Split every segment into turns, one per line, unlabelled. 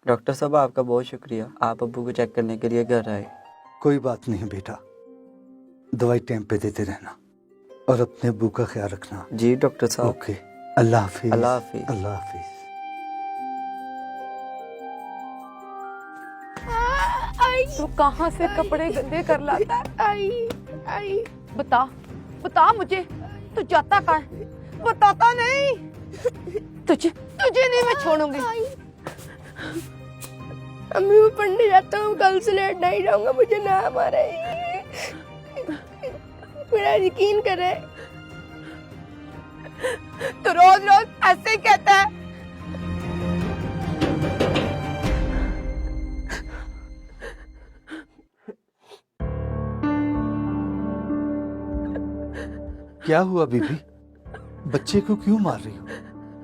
Doctor साहब आपका बहुत शुक्रिया, आप अब्बू को चेक करने के लिए घर आए।
कोई बात नहीं बेटा, दवाई टाइम पे देते रहना और अपने अब्बू का ख्याल रखना।
जी डॉक्टर साहब।
ओके, अल्लाह हाफिज।
अल्लाह हाफिज।
अल्लाह हाफिज।
तो कहाँ से कपड़े गंदे कर लाता है? आई बता बता मुझे, तू जाता कहाँ है? बताता नहीं, तुझे नहीं मैं छोड़ूंगी।
अम्मी मैं पढ़ने जाता हूँ, कल से लेट नहीं जाऊंगा, मुझे ना मारे, मेरा यकीन करे।
तो रोज रोज ऐसे ही कहता है।
क्या हुआ बीबी, बच्चे को क्यों मार रही हो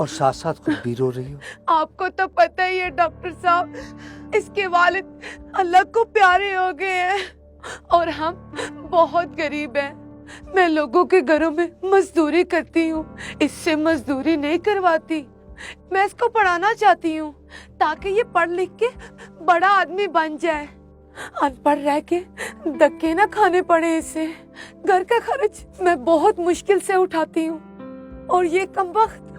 और साथ साथ खुद भी रो रही हो?
आपको तो पता ही है डॉक्टर साहब, इसके वालिद अल्लाह को प्यारे हो गए हैं और हम बहुत गरीब हैं। मैं लोगों के घरों में मजदूरी करती हूँ, इससे मजदूरी नहीं करवाती। मैं इसको पढ़ाना चाहती हूँ ताकि ये पढ़ लिख के बड़ा आदमी बन जाए, अनपढ़ रह के धक्के ना खाने पड़े इसे। घर का खर्च मैं बहुत मुश्किल से उठाती हूँ और ये कमबख्त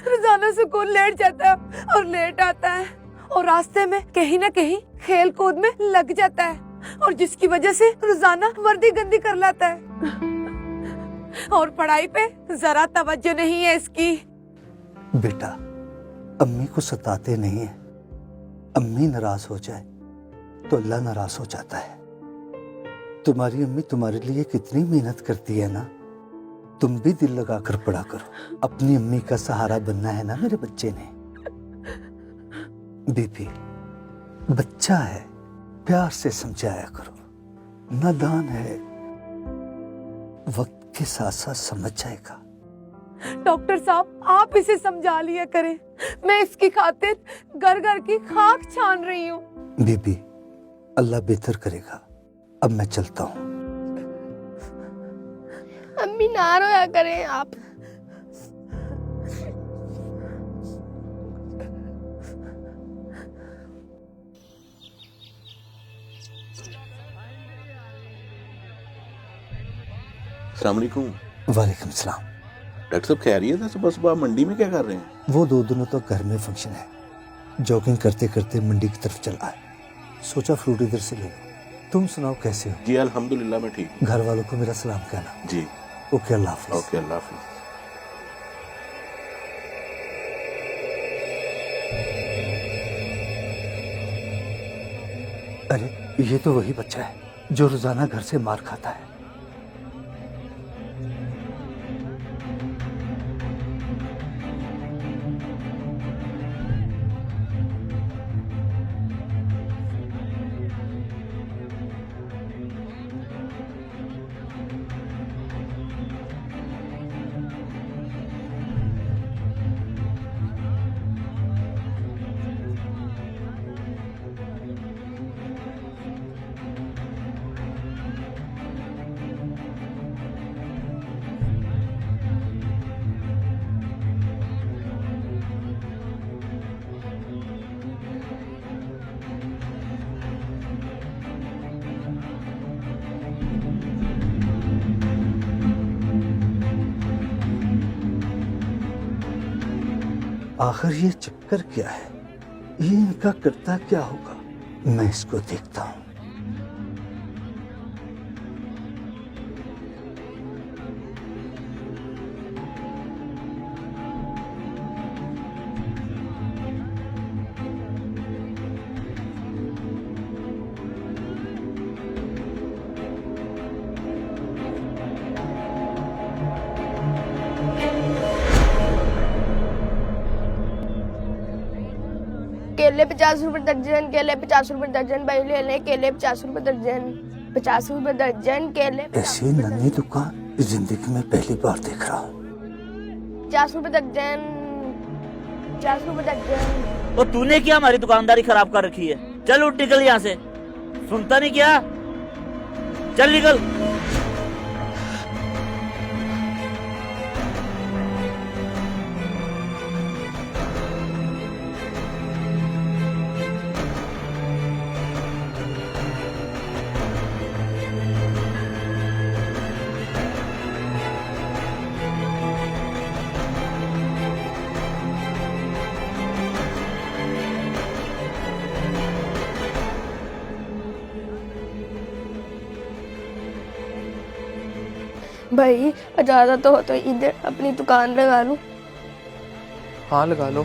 रोजाना स्कूल लेट जाता है और लेट आता है और रास्ते में कहीं ना कहीं खेल कूद में लग जाता है और जिसकी वजह से रोजाना वर्दी गंदी कर लाता है और पढ़ाई पे जरा तवज्जो नहीं है इसकी।
बेटा, अम्मी को सताते नहीं है। अम्मी नाराज हो जाए तो अल्लाह नाराज हो जाता है। तुम्हारी अम्मी तुम्हारे लिए कितनी मेहनत करती है ना, तुम भी दिल लगा कर पढ़ा करो। अपनी अम्मी का सहारा बनना है ना मेरे बच्चे ने। बीबी, बच्चा है, प्यार से समझाया करो। नादान है, वक्त के साथ साथ समझ जाएगा।
डॉक्टर साहब आप इसे समझा लिया करें, मैं इसकी खातिर घर घर की खाक छान रही हूँ।
बीबी, अल्लाह बेहतर करेगा। अब मैं चलता हूँ।
अम्मी ना रोया करें आप।
अस्सलाम वालेकुम।
वालेकुम सलाम।
डॉक्टर साहब खैरियत है? सुबह सुबह मंडी में क्या कर रहे हैं?
वो 2 दिनों तक घर में फंक्शन है, जॉगिंग करते करते मंडी की तरफ चला है, सोचा फ्रूट इधर से ले लो। तुम सुनाओ कैसे हो?
जी अल्हम्दुलिल्लाह मैं ठीक हूँ।
घर वालों को मेरा सलाम कहना।
जी
ओके, अल्लाह हाफिज।
ओके, अल्लाह हाफिज।
अरे ये तो वही बच्चा है जो रोजाना घर से मार खाता है। आखिर ये चक्कर क्या है? ये इनका करता क्या होगा? मैं इसको देखता हूँ।
केले 50 रुपए दर्जन, केले 50 रुपए दर्जन, भाई ले लें केले 50 रुपए दर्जन, 50 रुपए दर्जन केले।
ऐसी नन्ही दुकान जिंदगी में पहली बार देख रहा हूँ।
50 रुपए दर्जन, 50 रुपए दर्जन।
तो तूने क्या हमारी दुकानदारी खराब कर रखी है? चल उठ निकल यहाँ से, सुनता नहीं क्या? चल निकल।
भाई ज़्यादा तो इधर अपनी दुकान लगा लूं।
हाँ लगा लो।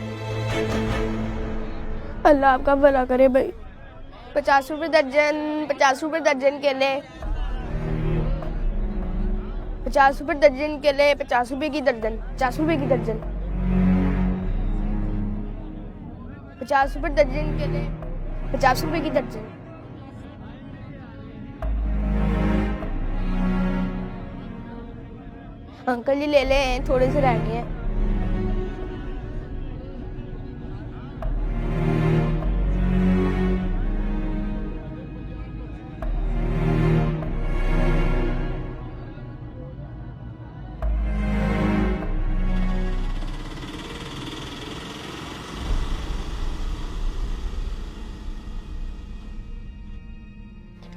अल्लाह आपका भला करे भाई। 50 रुपए दर्जन, 50 रुपए दर्जन केले, 50 रुपए दर्जन केले, 50 रुपए की दर्जन, 50 रुपए की दर्जन, 50 रुपए दर्जन केले, 50 रुपए की दर्जन। अंकल जी ले ले, थोड़े से रह गए हैं।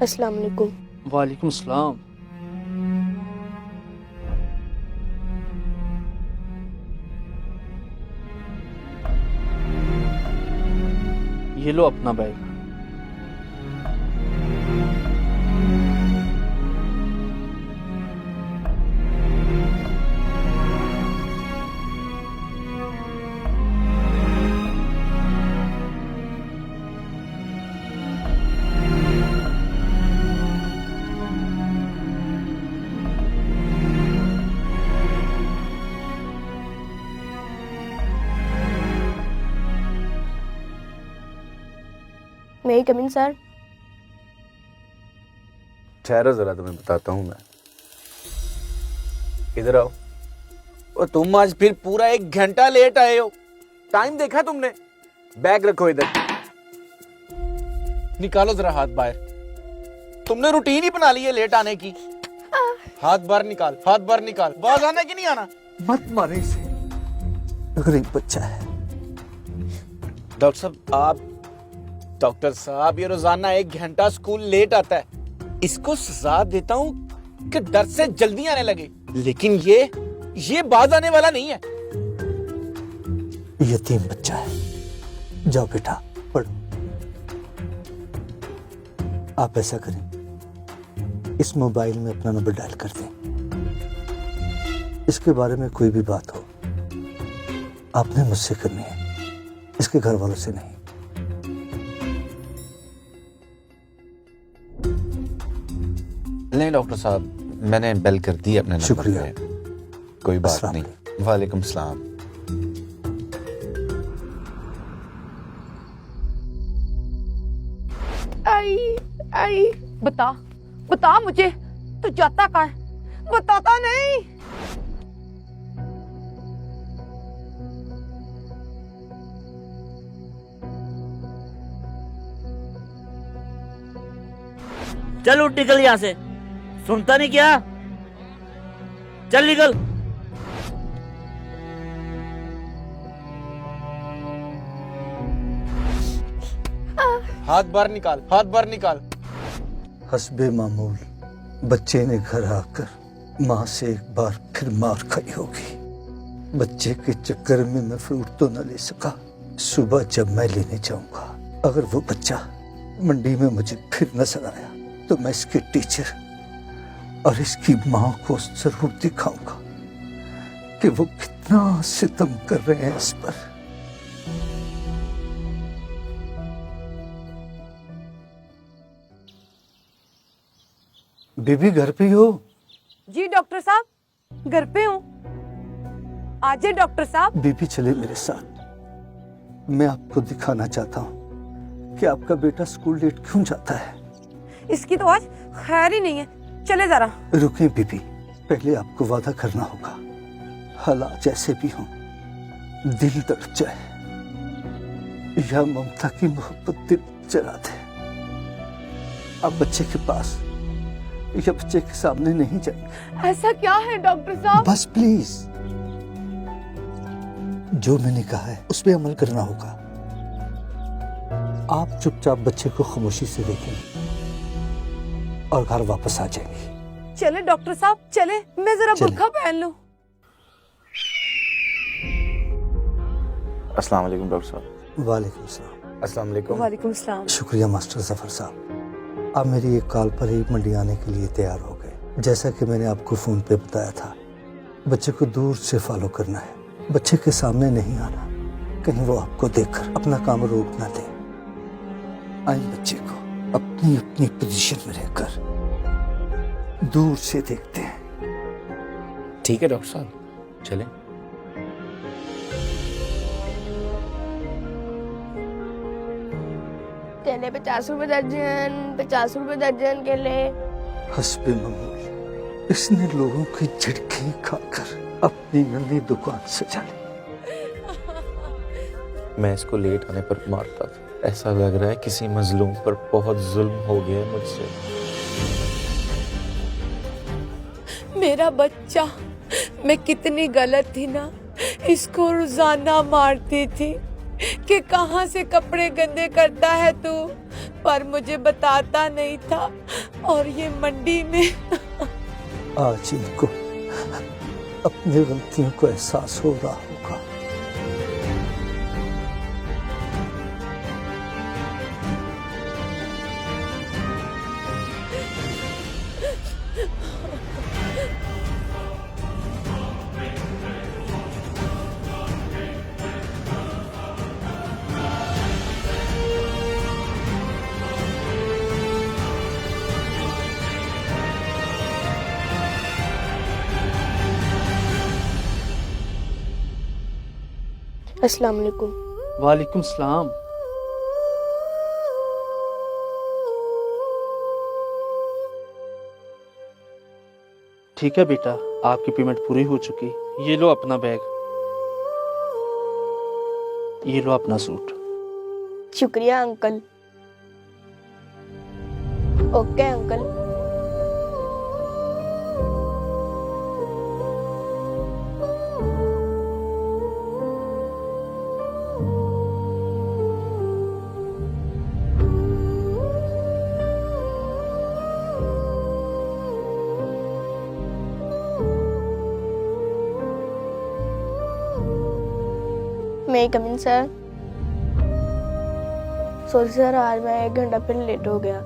अस्सलाम वालेकुम।
वालेकुम सलाम। ये लो अपना बैग।
मैं कम इन सर।
ठहरो जरा, तुम्हें बताता हूं मैं। इधर आओ। और तुम आज फिर पूरा 1 घंटा लेट आए हो। टाइम देखा तुमने? बैग रखो इधर। निकालो जरा हाथ बाहर। तुमने रूटीन ही बना ली है लेट आने की। हाथ बाहर निकाल, हाथ बाहर निकाल। बाज आना कि नहीं आना?
मत मारे इसे, गरीब बच्चा है।
डॉक्टर साहब ये रोजाना 1 घंटा स्कूल लेट आता है। इसको सजा देता हूँ कि डर से जल्दी आने लगे, लेकिन ये बाज आने वाला नहीं है।
यतीम बच्चा है। जाओ बेटा पढ़ो। आप ऐसा करें, इस मोबाइल में अपना नंबर डायल कर दें। इसके बारे में कोई भी बात हो आपने मुझसे करनी है, इसके घर वालों से नहीं।
नहीं डॉक्टर साहब, मैंने बेल कर दी अपने नंबर
शुक्रिया।
पे। कोई बात
अस्सलाम
नहीं। वालेकुम सलाम।
आई बता मुझे, तू जाता कहाँ है? बताता नहीं।
चल उठ, निकल यहाँ से। सुनता नहीं क्या? चल निकल।
हाथ बाहर निकाल, हाथ बाहर निकाल।
हस्बे मामूल बच्चे ने घर आकर माँ से एक बार फिर मार खाई होगी। बच्चे के चक्कर में मैं फ्रूट तो न ले सका। सुबह जब मैं लेने जाऊंगा, अगर वो बच्चा मंडी में मुझे फिर नजर आया तो मैं इसके टीचर और इसकी माँ को जरूर दिखाऊंगा कि वो कितना सितम कर रहे हैं इस पर। बीबी घर पे हो?
जी डॉक्टर साहब, घर पे हूँ। आजे डॉक्टर साहब।
बीबी चले मेरे साथ। मैं आपको दिखाना चाहता हूँ कि आपका बेटा स्कूल लेट क्यों जाता है।
इसकी तो आज खैर ही नहीं है, चले जरा।
रुके बीबी, पहले आपको वादा करना होगा। हालात जैसे भी हों, दिल तड़प जाए या ममता की मोहब्बत दिल जला दे, आप बच्चे के पास या बच्चे के सामने नहीं जाएंगे।
ऐसा क्या है डॉक्टर साहब?
बस प्लीज, जो मैंने कहा है उस पे अमल करना होगा। आप चुपचाप बच्चे को खामोशी से देखेंगे और घर वापस आ जाएंगे।
चले डॉक्टर साहब, चले। मैं जरा
चले।
बुर्का पहन लूं।
अस्सलाम वालेकुम डॉक्टर साहब।
वालेकुम सलाम।
अस्सलाम वालेकुम।
वालेकुम सलाम।
शुक्रिया मास्टर जफर साहब, आप मेरी एक कॉल पर ही मंडी आने के लिए तैयार हो गए। जैसा कि मैंने आपको फोन पे बताया था, बच्चे को दूर से फॉलो करना है, बच्चे के सामने नहीं आना, कहीं वो आपको देखकर अपना काम रोक ना दे। आए बच्चे को अपनी अपनी पोजीशन में रहकर दूर से देखते हैं।
ठीक है डॉक्टर साहब, चलें।
केले 50 रुपए दर्जन, 50 रुपए दर्जन केले।
हस्बे मामूल, इसने लोगों की झटके खाकर अपनी नन्ही दुकान सजा ली।
मैं इसको लेट आने पर मारता था। ऐसा लग रहा है किसी मजलूम पर बहुत जुल्म हो गया है मुझसे।
मेरा बच्चा, मैं कितनी गलत थी ना, इसको रोजाना मारती थी कि कहाँ से कपड़े गंदे करता है तू, पर मुझे बताता नहीं था। और ये मंडी में
आज इनको अपनी गलतियों को एहसास हो रहा होगा।
अस्सलाम वालेकुम।
वालेकुम सलाम। ठीक है बेटा, आपकी पेमेंट पूरी हो चुकी। ये लो अपना बैग, ये लो अपना सूट।
शुक्रिया अंकल। Okay uncle. मैं कम इन सर। सॉरी सर, आज मैं 1 घंटा फिर लेट हो गया।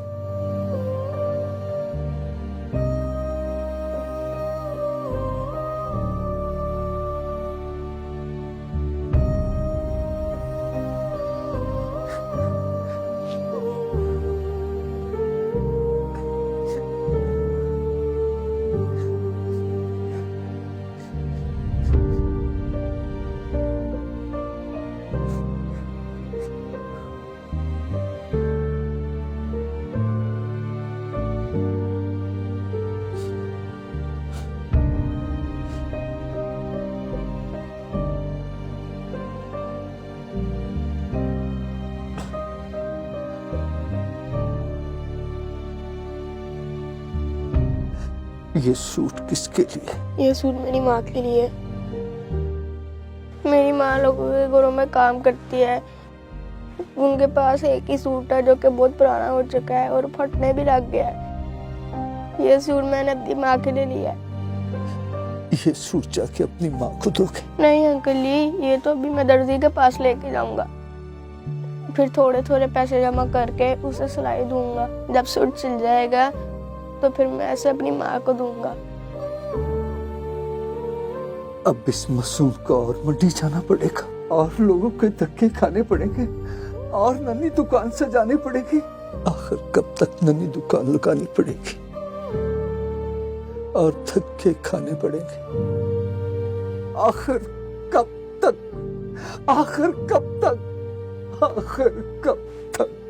ये सूट किसके लिए?
ये सूट मेरी माँ के लिए। मेरी माँ लोगों के घरों में काम करती है। उनके पास एक ही सूट है जो कि बहुत पुराना हो चुका है और फटने भी लग गया है। ये सूट मैंने अपनी माँ के लिए लिया है।
ये सूट जाके अपनी माँ को दोगे?
नहीं अंकल जी, ये तो अभी मैं दर्जी के पास लेके जाऊंगा, फिर थोड़े थोड़े पैसे जमा करके उसे सिलाई दूंगा। जब सूट सिल जाएगा तो फिर मैं ऐसे अपनी माँ को दूंगा।
अब इस मासूम को और मंडी जाना पड़ेगा, और लोगों के धक्के खाने पड़ेंगे, और नन्ही दुकान से जानी पड़ेगी। आखिर कब तक नन्ही दुकान लगानी पड़ेगी और धक्के खाने पड़ेंगे? आखिर कब तक? आखिर कब तक? आखिर कब तक?